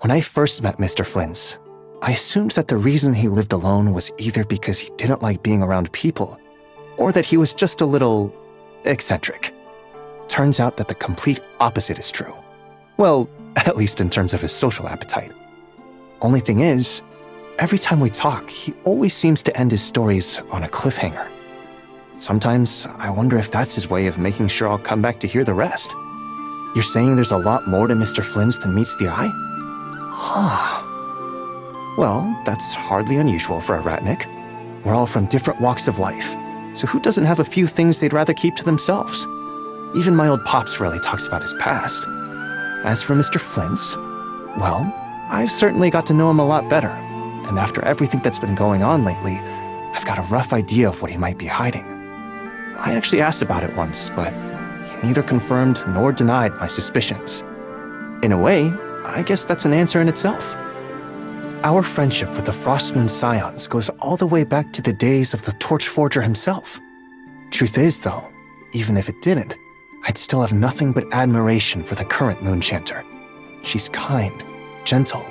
When I first met Mr. Flins, I assumed that the reason he lived alone was either because he didn't like being around people, or that he was just a little eccentric. Turns out that the complete opposite is true. Well, at least in terms of his social appetite. Only thing is, every time we talk, he always seems to end his stories on a cliffhanger. Sometimes I wonder if that's his way of making sure I'll come back to hear the rest. You're saying there's a lot more to Mr. Flins than meets the eye? Huh. Well, that's hardly unusual for a ratnik. We're all from different walks of life, so who doesn't have a few things they'd rather keep to themselves? Even my old pops rarely talks about his past. As for Mr. Flins, well, I've certainly got to know him a lot better, and after everything that's been going on lately, I've got a rough idea of what he might be hiding. I actually asked about it once, but he neither confirmed nor denied my suspicions. In a way, I guess that's an answer in itself. Our friendship with the Frostmoon Scions goes all the way back to the days of the Torchforger himself. Truth is, though, even if it didn't, I'd still have nothing but admiration for the current Moonchanter. She's kind, gentle,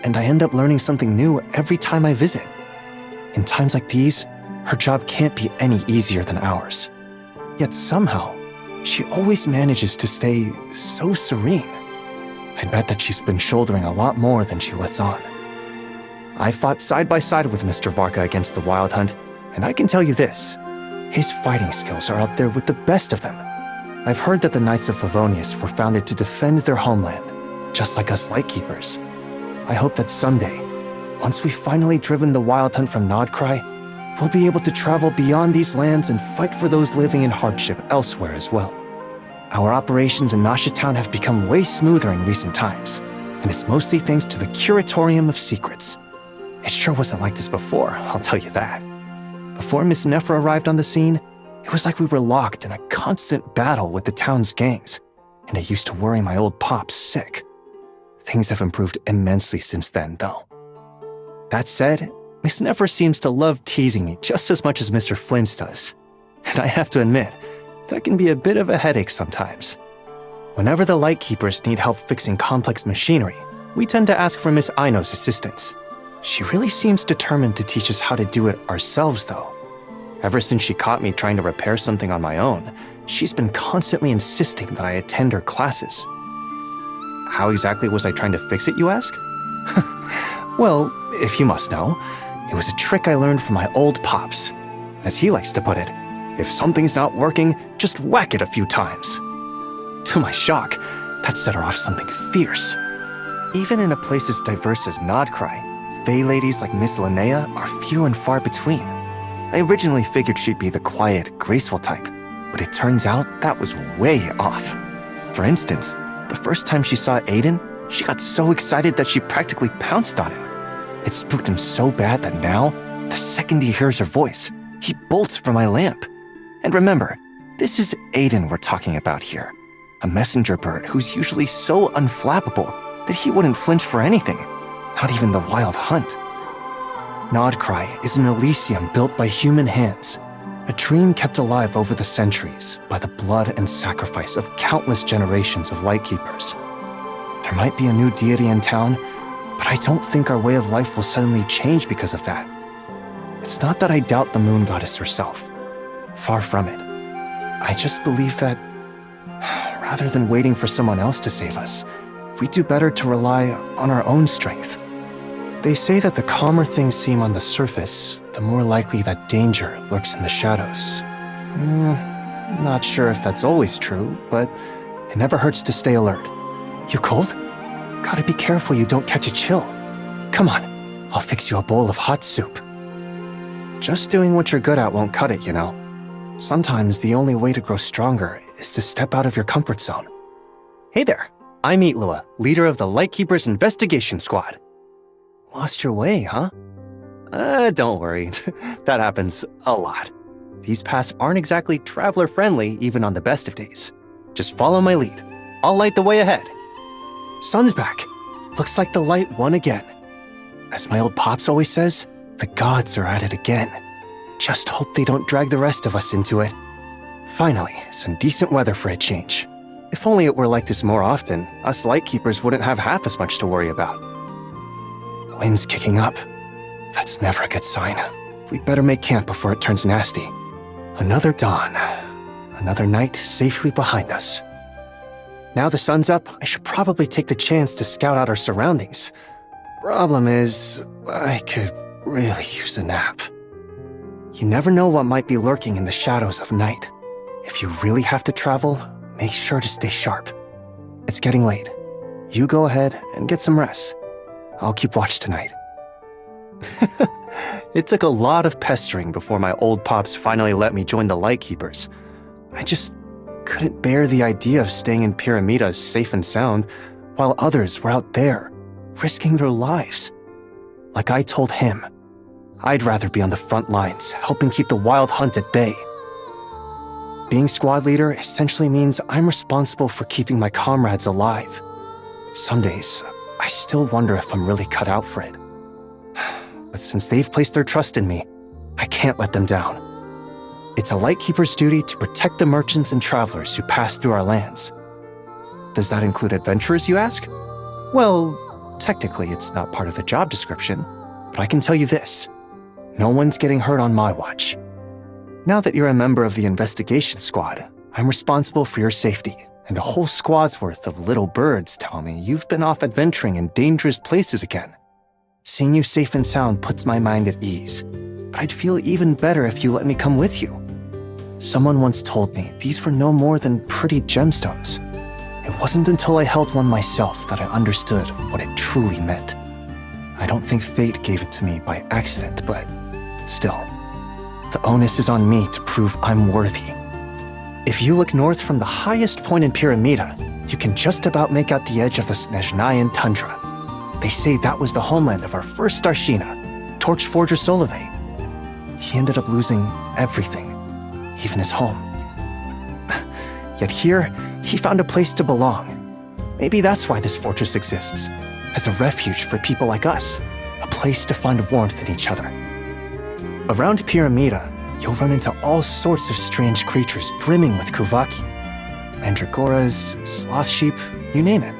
and I end up learning something new every time I visit. In times like these, her job can't be any easier than ours. Yet somehow, she always manages to stay so serene. I bet that she's been shouldering a lot more than she lets on. I fought side by side with Mr. VARKA against the Wild Hunt, and I can tell you this, his fighting skills are up there with the best of them. I've heard that the Knights of Favonius were founded to defend their homeland, just like us Lightkeepers. I hope that someday, once we've finally driven the Wild Hunt from Nodcry, we'll be able to travel beyond these lands and fight for those living in hardship elsewhere as well. Our operations in Nasha Town have become way smoother in recent times, and it's mostly thanks to the Curatorium of Secrets. It sure wasn't like this before, I'll tell you that. Before Miss Nephra arrived on the scene, it was like we were locked in a constant battle with the town's gangs, and it used to worry my old pops sick. Things have improved immensely since then, though. That said, Miss Nephra seems to love teasing me just as much as Mr. Flins does. And I have to admit, that can be a bit of a headache sometimes. Whenever the Lightkeepers need help fixing complex machinery, we tend to ask for Miss Aino's assistance. She really seems determined to teach us how to do it ourselves, though. Ever since she caught me trying to repair something on my own, she's been constantly insisting that I attend her classes. How exactly was I trying to fix it, you ask? Well, if you must know, it was a trick I learned from my old pops. As he likes to put it, if something's not working, just whack it a few times. To my shock, that set her off something fierce. Even in a place as diverse as Nodcry, Fae ladies like Miss LINNEA are few and far between. I originally figured she'd be the quiet, graceful type, but it turns out that was way off. For instance, the first time she saw Aiden, she got so excited that she practically pounced on him. It spooked him so bad that now, the second he hears her voice, he bolts for my lamp. And remember, this is Aiden we're talking about here, a messenger bird who's usually so unflappable that he wouldn't flinch for anything, not even the Wild Hunt. Nodcry is an Elysium built by human hands, a dream kept alive over the centuries by the blood and sacrifice of countless generations of Lightkeepers. There might be a new deity in town, but I don't think our way of life will suddenly change because of that. It's not that I doubt the Moon Goddess herself. Far from it. I just believe that, rather than waiting for someone else to save us, we do better to rely on our own strength. They say that the calmer things seem on the surface, the more likely that danger lurks in the shadows. Not sure if that's always true, but it never hurts to stay alert. You cold? Gotta be careful you don't catch a chill. Come on, I'll fix you a bowl of hot soup. Just doing what you're good at won't cut it, you know. Sometimes the only way to grow stronger is to step out of your comfort zone. Hey there, I'm ILLUGA, leader of the Lightkeepers Investigation Squad. Lost your way, huh? Don't worry, that happens a lot. These paths aren't exactly traveler-friendly even on the best of days. Just follow my lead. I'll light the way ahead. Sun's back. Looks like the light won again. As my old pops always says, the gods are at it again. Just hope they don't drag the rest of us into it. Finally, some decent weather for a change. If only it were like this more often, us Lightkeepers wouldn't have half as much to worry about. The wind's kicking up. That's never a good sign. We'd better make camp before it turns nasty. Another dawn. Another night safely behind us. Now the sun's up, I should probably take the chance to scout out our surroundings. Problem is, I could really use a nap. You never know what might be lurking in the shadows of night. If you really have to travel, make sure to stay sharp. It's getting late. You go ahead and get some rest. I'll keep watch tonight. It took a lot of pestering before my old pops finally let me join the lightkeepers. I just couldn't bear the idea of staying in Pyramida safe and sound while others were out there, risking their lives. Like I told him, I'd rather be on the front lines, helping keep the wild hunt at bay. Being squad leader essentially means I'm responsible for keeping my comrades alive. Some days, I still wonder if I'm really cut out for it. But since they've placed their trust in me, I can't let them down. It's a lightkeeper's duty to protect the merchants and travelers who pass through our lands. Does that include adventurers, you ask? Well, technically it's not part of the job description, but I can tell you this. No one's getting hurt on my watch. Now that you're a member of the investigation squad, I'm responsible for your safety, and a whole squad's worth of little birds tell me you've been off adventuring in dangerous places again. Seeing you safe and sound puts my mind at ease, but I'd feel even better if you let me come with you. Someone once told me these were no more than pretty gemstones. It wasn't until I held one myself that I understood what it truly meant. I don't think fate gave it to me by accident, but still, the onus is on me to prove I'm worthy. If you look north from the highest point in Pyramida, you can just about make out the edge of the Snezhnayan tundra. They say that was the homeland of our first Starshina, Torchforger Solovey. He ended up losing everything, even his home. Yet here, he found a place to belong. Maybe that's why this fortress exists, as a refuge for people like us, a place to find warmth in each other. Around Pyramida, you'll run into all sorts of strange creatures brimming with kuvaki. Mandragoras, sloth sheep, you name it.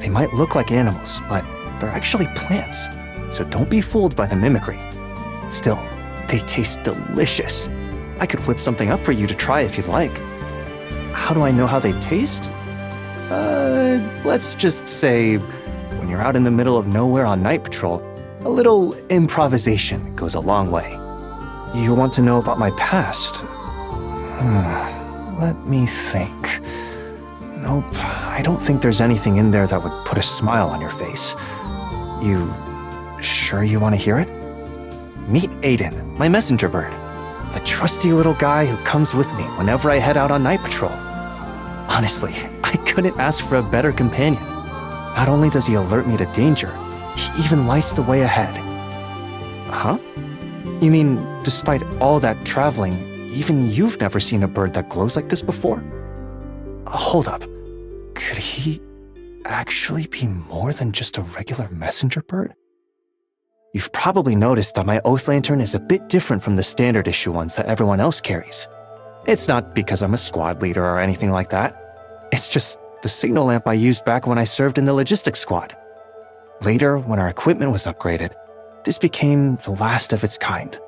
They might look like animals, but they're actually plants, so don't be fooled by the mimicry. Still, they taste delicious. I could whip something up for you to try if you'd like. How do I know how they taste? Let's just say, when you're out in the middle of nowhere on night patrol, a little improvisation goes a long way. You want to know about my past? Let me think. Nope, I don't think there's anything in there that would put a smile on your face. You sure you want to hear it? Meet Aiden, my messenger bird. The trusty little guy who comes with me whenever I head out on night patrol. Honestly, I couldn't ask for a better companion. Not only does he alert me to danger, he even lights the way ahead. Huh? You mean, despite all that traveling, even you've never seen a bird that glows like this before? Hold up. Could he actually be more than just a regular messenger bird? You've probably noticed that my oath lantern is a bit different from the standard issue ones that everyone else carries. It's not because I'm a squad leader or anything like that. It's just the signal lamp I used back when I served in the logistics squad. Later, when our equipment was upgraded, this became the last of its kind.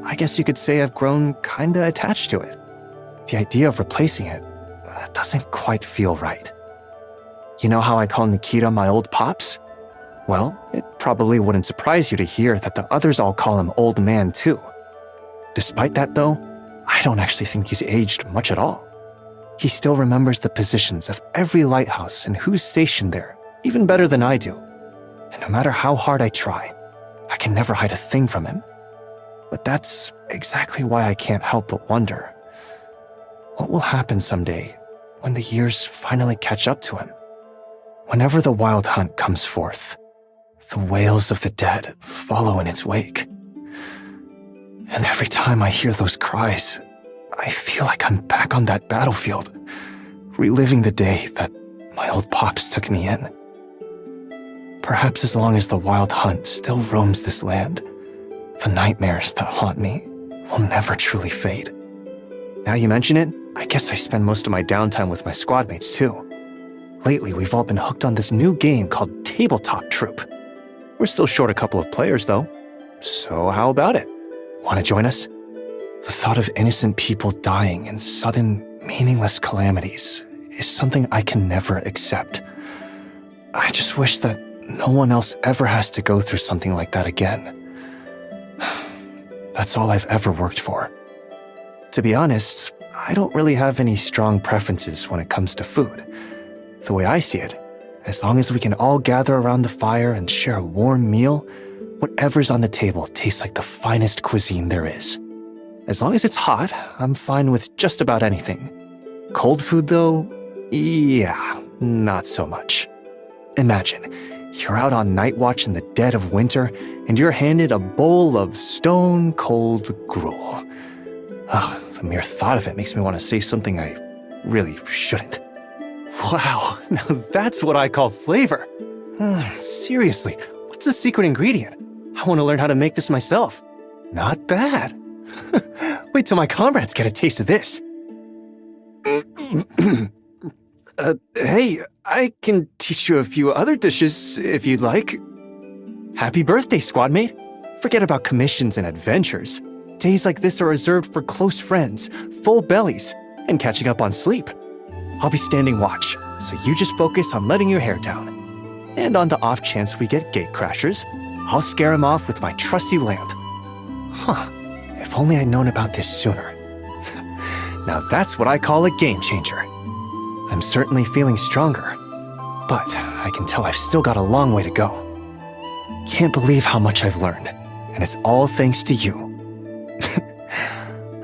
I guess you could say I've grown kinda attached to it. The idea of replacing it doesn't quite feel right. You know how I call Nikita my old pops? Well, it probably wouldn't surprise you to hear that the others all call him old man too. Despite that though, I don't actually think he's aged much at all. He still remembers the positions of every lighthouse and who's stationed there, even better than I do. And no matter how hard I try, I can never hide a thing from him. But that's exactly why I can't help but wonder, what will happen someday when the years finally catch up to him? Whenever the wild hunt comes forth, the wails of the dead follow in its wake. And every time I hear those cries, I feel like I'm back on that battlefield, reliving the day that my old pops took me in. Perhaps as long as the wild hunt still roams this land, the nightmares that haunt me will never truly fade. Now you mention it, I guess I spend most of my downtime with my squad mates too. Lately, we've all been hooked on this new game called Tabletop Troop. We're still short a couple of players, though. So how about it? Want to join us? The thought of innocent people dying in sudden, meaningless calamities is something I can never accept. I just wish that no one else ever has to go through something like that again. That's all I've ever worked for. To be honest, I don't really have any strong preferences when it comes to food. The way I see it, as long as we can all gather around the fire and share a warm meal, whatever's on the table tastes like the finest cuisine there is. As long as it's hot, I'm fine with just about anything. Cold food, though, yeah, not so much. Imagine, you're out on night watch in the dead of winter, and you're handed a bowl of stone-cold gruel. Ugh, the mere thought of it makes me want to say something I really shouldn't. Wow, now that's what I call flavor. Seriously, what's the secret ingredient? I want to learn how to make this myself. Not bad. Wait till my comrades get a taste of this. Hey, I can teach you a few other dishes if you'd like. Happy birthday, squad mate. Forget about commissions and adventures. Days like this are reserved for close friends, full bellies, and catching up on sleep. I'll be standing watch, so you just focus on letting your hair down. And on the off chance we get gate crashers, I'll scare him off with my trusty lamp. Huh, if only I'd known about this sooner. Now that's what I call a game changer. I'm certainly feeling stronger, but I can tell I've still got a long way to go. Can't believe how much I've learned, and it's all thanks to you.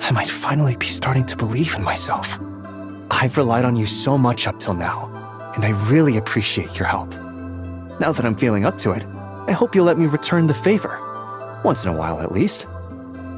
I might finally be starting to believe in myself. I've relied on you so much up till now, and I really appreciate your help. Now that I'm feeling up to it, I hope you'll let me return the favor. Once in a while, at least.